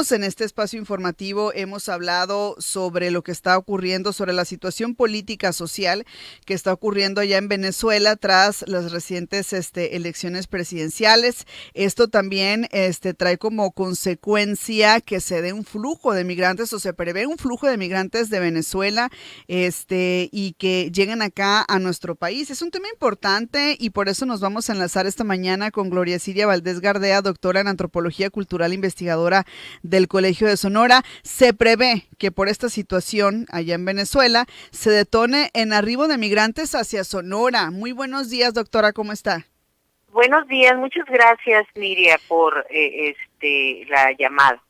En este espacio informativo hemos hablado sobre lo que está ocurriendo, sobre la situación política social que está ocurriendo allá en Venezuela tras las recientes elecciones presidenciales. Esto también trae como consecuencia que se dé un flujo de migrantes o se prevé un flujo de migrantes de Venezuela y que lleguen acá a nuestro país. Es un tema importante y por eso nos vamos a enlazar esta mañana con Gloria Siria Valdés Gardea, doctora en Antropología Cultural, investigadora del Colegio de Sonora. Se prevé que por esta situación allá en Venezuela se detone en arribo de migrantes hacia Sonora. Muy buenos días, doctora, ¿cómo está? Buenos días, muchas gracias, Niria, por la llamada.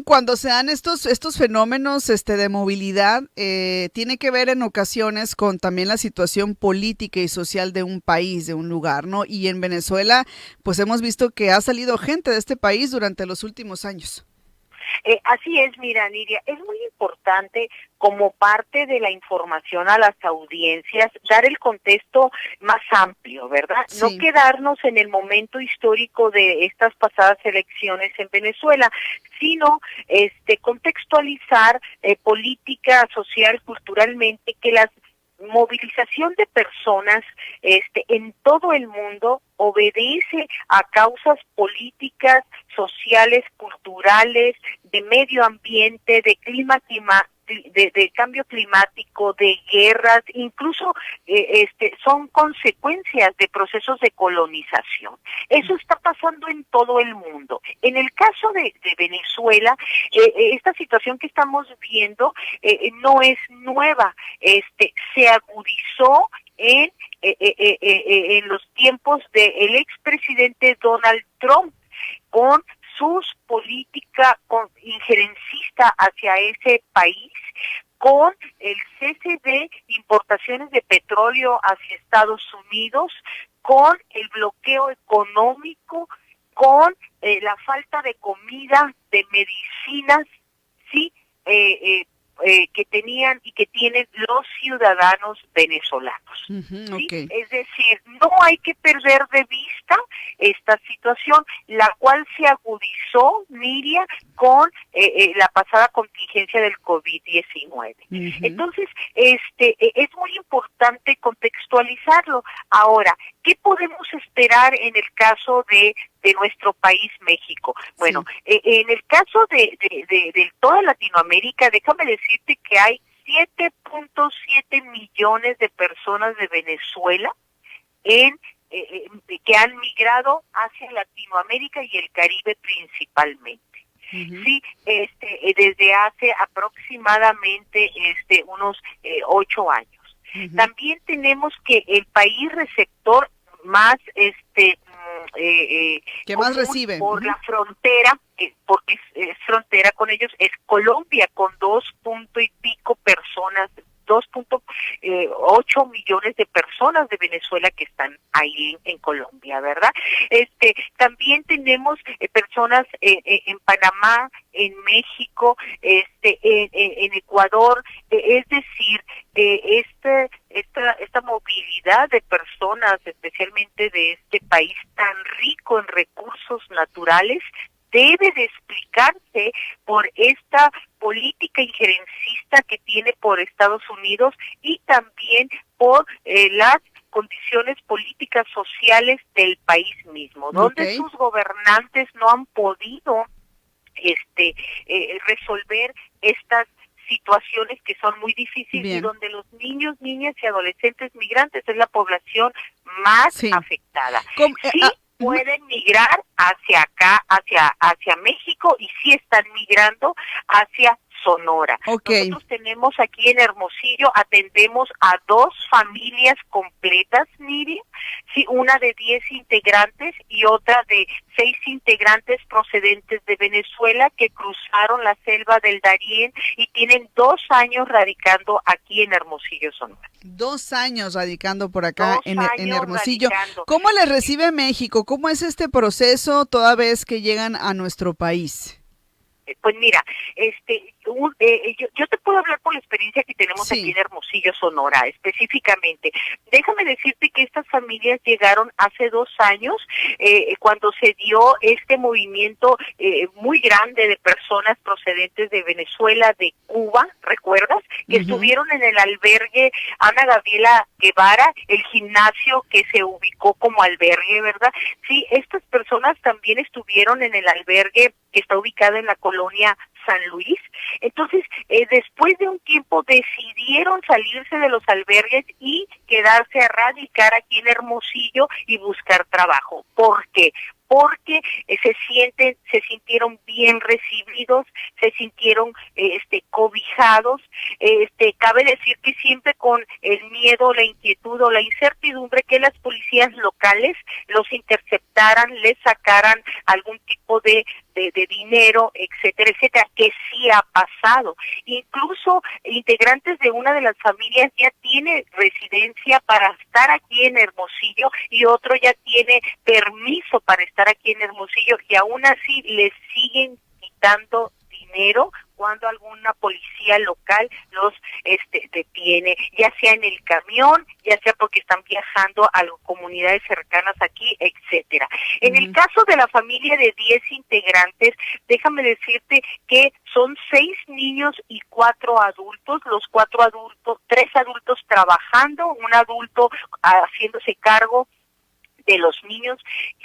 Cuando se dan estos fenómenos de movilidad, tiene que ver en ocasiones con también la situación política y social de un país, de un lugar, ¿no? Y en Venezuela, pues hemos visto que ha salido gente de este país durante los últimos años. Así es, mira, Nidia, es muy importante como parte de la información a las audiencias dar el contexto más amplio, ¿verdad? No Sí. quedarnos en el momento histórico de estas pasadas elecciones en Venezuela, sino contextualizar política, social, culturalmente, que las movilización de personas en todo el mundo obedece a causas políticas, sociales, culturales, de medio ambiente, de cambio climático, de guerras, incluso son consecuencias de procesos de colonización. Eso está pasando en todo el mundo. En el caso de Venezuela, esta situación que estamos viendo no es nueva, se agudizó en los tiempos del expresidente Donald Trump con sus políticas injerencista hacia ese país, con el cese de importaciones de petróleo hacia Estados Unidos, con el bloqueo económico, con la falta de comida, de medicinas, sí, que tenían y que tienen los ciudadanos venezolanos. ¿Sí? Okay. Es decir, no hay que perder de vista esta situación, la cual se agudizó, Miria, con la pasada contingencia del COVID-19. Entonces, es muy importante contextualizarlo. Ahora, ¿qué podemos esperar en el caso de nuestro país, México? Bueno, sí. En el caso de toda Latinoamérica, déjame decirte que hay 7.7 millones de personas de Venezuela que han migrado hacia Latinoamérica y el Caribe principalmente. Sí, desde hace aproximadamente unos 8 años. También tenemos que el país receptor más ¿qué más recibe? Por la frontera, porque es frontera con ellos, es Colombia, con 2.y pico personas, 2.8 millones de personas de Venezuela que están ahí en Colombia, ¿verdad? También tenemos personas en Panamá, en México, en Ecuador, es decir, esta movilidad de personas, especialmente de este país tan rico en recursos naturales, debe de explicarse por esta política injerencista que tiene por Estados Unidos y también por las condiciones políticas sociales del país mismo, donde sus gobernantes no han podido resolver estas situaciones que son muy difíciles. Bien. Y donde los niños, niñas y adolescentes migrantes es la población más afectada. Sí, pueden migrar hacia acá, hacia México, y sí están migrando hacia Sonora. Nosotros tenemos aquí en Hermosillo, atendemos a 2 familias completas, Miriam, sí, una de 10 integrantes y otra de 6 integrantes procedentes de Venezuela que cruzaron la selva del Darién y tienen 2 años radicando aquí en Hermosillo, Sonora. 2 años radicando por acá en Hermosillo. Radicando. ¿Cómo les recibe México? ¿Cómo es este proceso toda vez que llegan a nuestro país? Pues mira, yo te puedo hablar por la experiencia que tenemos aquí en Hermosillo, Sonora, específicamente. Déjame decirte que estas familias llegaron hace 2 años, cuando se dio este movimiento muy grande de personas procedentes de Venezuela, de Cuba, ¿recuerdas? Que estuvieron en el albergue Ana Gabriela Guevara, el gimnasio que se ubicó como albergue, ¿verdad? Sí, estas personas también estuvieron en el albergue que está ubicado en la colonia San Luis. Entonces, después de un tiempo decidieron salirse de los albergues y quedarse a radicar aquí en Hermosillo y buscar trabajo. ¿Por qué? Porque se sintieron bien recibidos, se sintieron cobijados. Cabe decir que siempre con el miedo, la inquietud o la incertidumbre que las policías locales los interceptaran, les sacaran algún tipo de dinero, etcétera, etcétera, que sí ha pasado. Incluso integrantes de una de las familias ya tiene residencia para estar aquí en Hermosillo y otro ya tiene permiso para estar aquí en Hermosillo y aún así les siguen quitando dinero cuando alguna policía local los detiene, ya sea en el camión, ya sea porque están viajando a comunidades cercanas aquí, etcétera. En el caso de la familia de 10 integrantes, déjame decirte que son 6 niños y 4 adultos, los 4 adultos, 3 adultos trabajando, un adulto haciéndose cargo de los niños.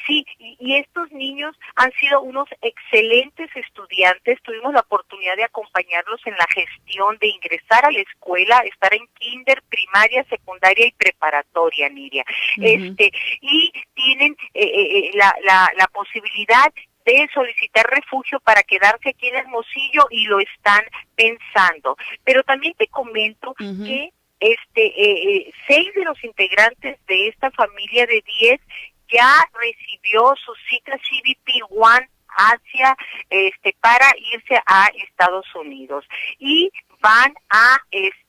Sí, y estos niños han sido unos excelentes estudiantes. Tuvimos la oportunidad de acompañarlos en la gestión de ingresar a la escuela, estar en kinder, primaria, secundaria y preparatoria, Nidia. Y tienen la posibilidad de solicitar refugio para quedarse aquí en Hermosillo y lo están pensando. Pero también te comento que 6 de los integrantes de esta familia de 10 ya recibió su cita CBP-1 hacia para irse a Estados Unidos y van a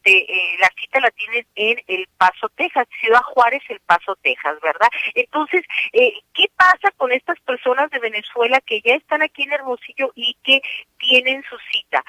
la cita la tienen en El Paso, Texas, Ciudad Juárez, El Paso, Texas, ¿verdad? Entonces, ¿qué pasa con estas personas de Venezuela que ya están aquí en Hermosillo y que tienen su cita?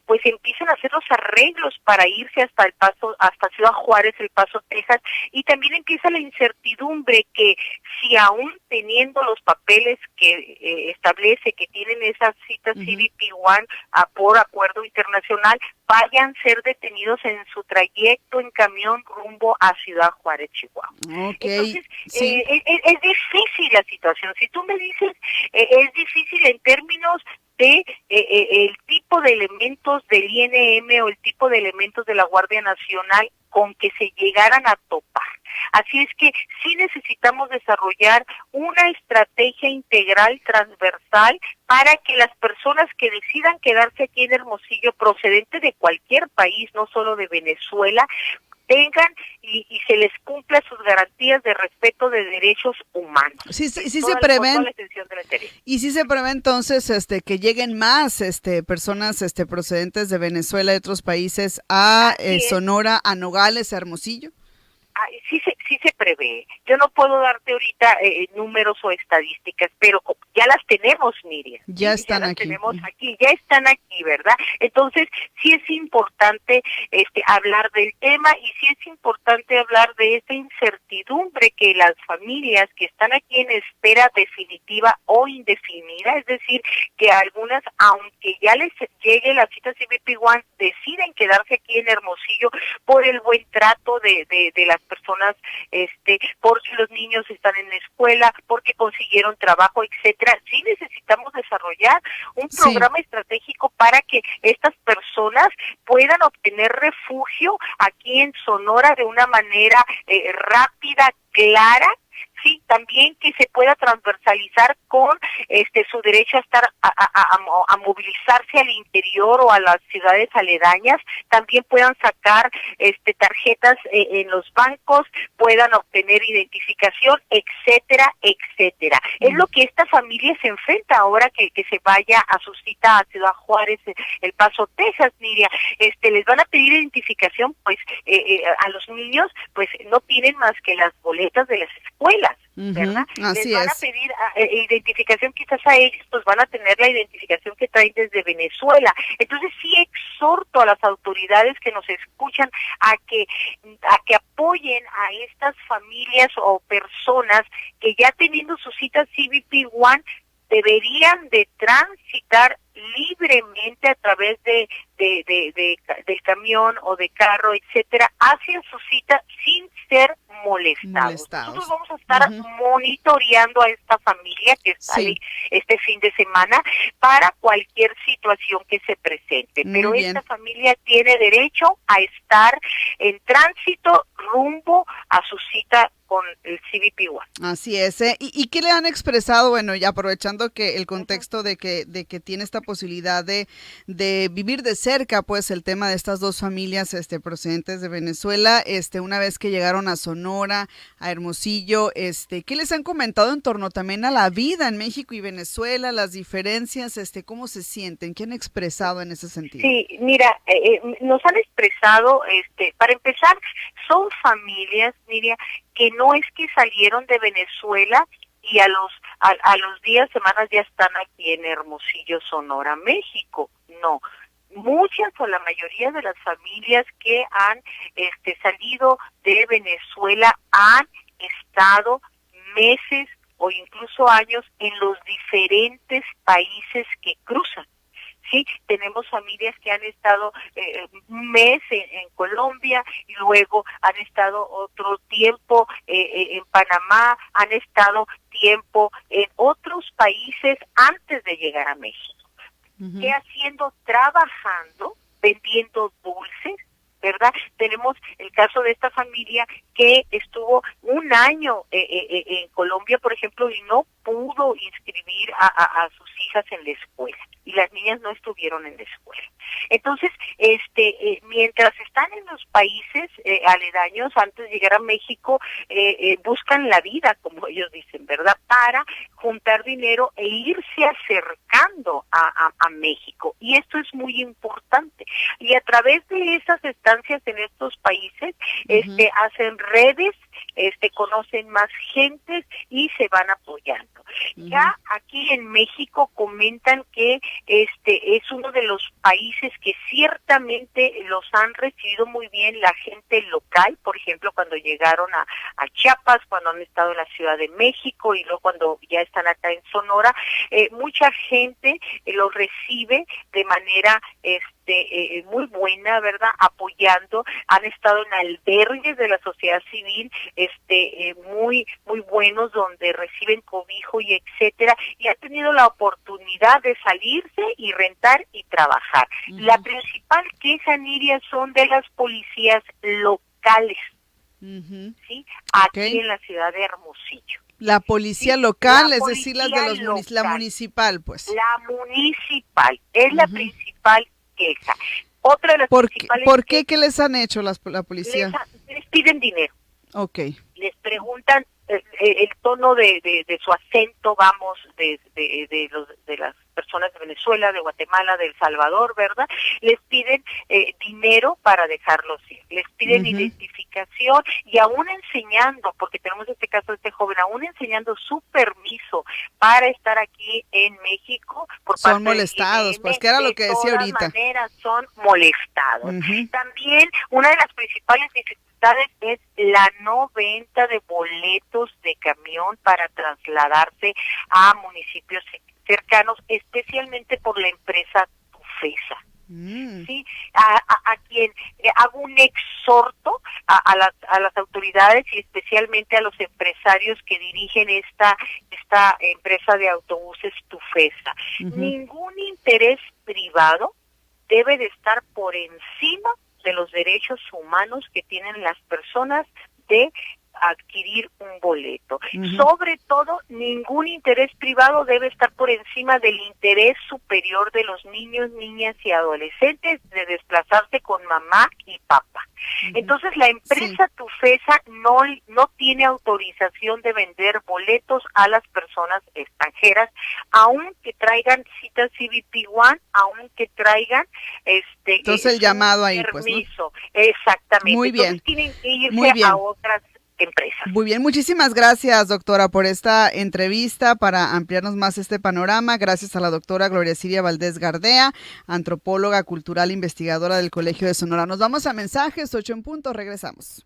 Pues empiezan a hacer los arreglos para irse hasta El Paso, hasta Ciudad Juárez, El Paso, Texas, y también empieza la incertidumbre que si aún teniendo los papeles que establece que tienen esas citas CBP-1 por acuerdo internacional, vayan a ser detenidos en su trayecto en camión rumbo a Ciudad Juárez, Chihuahua. Entonces, es difícil la situación. Si tú me dices, es difícil en términos de el tipo de elementos del INM o el tipo de elementos de la Guardia Nacional con que se llegaran a topar. Así es que sí necesitamos desarrollar una estrategia integral, transversal, para que las personas que decidan quedarse aquí en Hermosillo, procedente de cualquier país, no solo de Venezuela, tengan y se les cumpla sus garantías de respeto de derechos humanos. Sí se prevén. Y sí se prevé entonces que lleguen más personas procedentes de Venezuela y otros países a Sonora, a Nogales, a Hermosillo. Sí se prevé. Yo no puedo darte ahorita números o estadísticas, pero ya las tenemos, Miriam. Ya están aquí. Tenemos aquí, ya están aquí, ¿verdad? Entonces, sí es importante hablar del tema y sí es importante hablar de esta incertidumbre que las familias que están aquí en espera definitiva o indefinida, es decir, que algunas, aunque ya les llegue la cita CBP-1, deciden quedarse aquí en Hermosillo por el buen trato de las personas, porque los niños están en la escuela, porque consiguieron trabajo, etcétera. Sí necesitamos desarrollar un programa estratégico para que estas personas puedan obtener refugio aquí en Sonora de una manera rápida, clara. Sí, también que se pueda transversalizar con su derecho a estar a movilizarse al interior o a las ciudades aledañas, también puedan sacar tarjetas en los bancos, puedan obtener identificación, etcétera, etcétera. Es lo que esta familia se enfrenta ahora que se vaya a su cita a Ciudad Juárez, El Paso, Texas, Nidia. Les van a pedir identificación, pues a los niños pues no tienen más que las boletas de las escuelas. ¿verdad? Así Les van a es. pedir identificación, quizás a ellos pues van a tener la identificación que traen desde Venezuela. Entonces sí exhorto a las autoridades que nos escuchan a que apoyen a estas familias o personas que ya teniendo su cita CBP One deberían de transitar libremente a través del camión o de carro, etcétera, hacia su cita sin ser molestados. Nosotros vamos a estar monitoreando a esta familia que sale este fin de semana para cualquier situación que se presente. Pero esta familia tiene derecho a estar en tránsito rumbo a su cita con el CBP One. Así es. ¿Y qué le han expresado? Bueno, ya aprovechando que el contexto de que tiene esta posibilidad de vivir de cerca, pues el tema de estas dos familias procedentes de Venezuela, una vez que llegaron a Sonora, a Hermosillo, ¿qué les han comentado en torno también a la vida en México y Venezuela, las diferencias, cómo se sienten, qué han expresado en ese sentido? Sí, mira, nos han expresado, para empezar, son familias, Miriam, que no es que salieron de Venezuela y a los días, semanas ya están aquí en Hermosillo, Sonora, México. No, muchas o la mayoría de las familias que han salido de Venezuela han estado meses o incluso años en los diferentes países que cruzan. Sí, tenemos familias que han estado un mes en Colombia y luego han estado otro tiempo en Panamá, han estado tiempo en otros países antes de llegar a México. ¿Qué haciendo? Trabajando, vendiendo dulces, ¿verdad? Tenemos el caso de esta familia que estuvo un año en Colombia, por ejemplo, y no pudo inscribir a sus hijas en la escuela, y las niñas no estuvieron en la escuela. Entonces, mientras están en los países aledaños, antes de llegar a México, buscan la vida, como ellos dicen, ¿verdad?, para juntar dinero e irse acercando a México. Y esto es muy importante. Y a través de esas estancias en estos países, hacen redes, conocen más gentes y se van apoyando. Ya aquí en México comentan que es uno de los países que ciertamente los han recibido muy bien la gente local, por ejemplo, cuando llegaron a Chiapas, cuando han estado en la Ciudad de México y luego cuando ya están acá en Sonora, mucha gente los recibe de manera muy buena, ¿verdad?, apoyando. Han estado en albergues de la sociedad civil muy buenos, donde reciben cobijo y etcétera, y han tenido la oportunidad de salirse y rentar y trabajar. La principal queja, Niria, son de las policías locales, ¿sí?, aquí en la ciudad de Hermosillo. La policía local, es decir, las de la municipal, pues. La municipal es la principal queja. Otra de las principales ¿Por qué? ¿Qué les han hecho la policía? Les piden dinero. Okay. Les preguntan el tono de su acento, vamos, de las personas de Venezuela, de Guatemala, de El Salvador, ¿verdad? Les piden dinero para dejarlos ir, les piden identificación, y aún enseñando, porque tenemos este caso de este joven, aún enseñando su permiso para estar aquí en México, son molestados, pues, que era lo que decía ahorita. De todas maneras son molestados. También una de las principales dificultades es la no venta de boletos de camión para trasladarse a municipios cercanos, especialmente por la empresa Tufesa. Sí, a quien hago un exhorto a las autoridades y especialmente a los empresarios que dirigen esta empresa de autobuses Tufesa. Ningún interés privado debe de estar por encima de los derechos humanos que tienen las personas de adquirir un boleto. Sobre todo, ningún interés privado debe estar por encima del interés superior de los niños, niñas y adolescentes de desplazarse con mamá y papá. Entonces, la empresa Tufesa no tiene autorización de vender boletos a las personas extranjeras, aunque traigan cita CBP One, aunque traigan entonces el llamado ahí, permiso. Pues, ¿no? Exactamente. Muy bien. Entonces tienen que irse a otras empresas. Muy bien, muchísimas gracias, doctora, por esta entrevista para ampliarnos más este panorama. Gracias a la doctora Gloria Siria Valdés Gardea, antropóloga cultural, investigadora del Colegio de Sonora. Nos vamos a mensajes, 8 en punto, regresamos.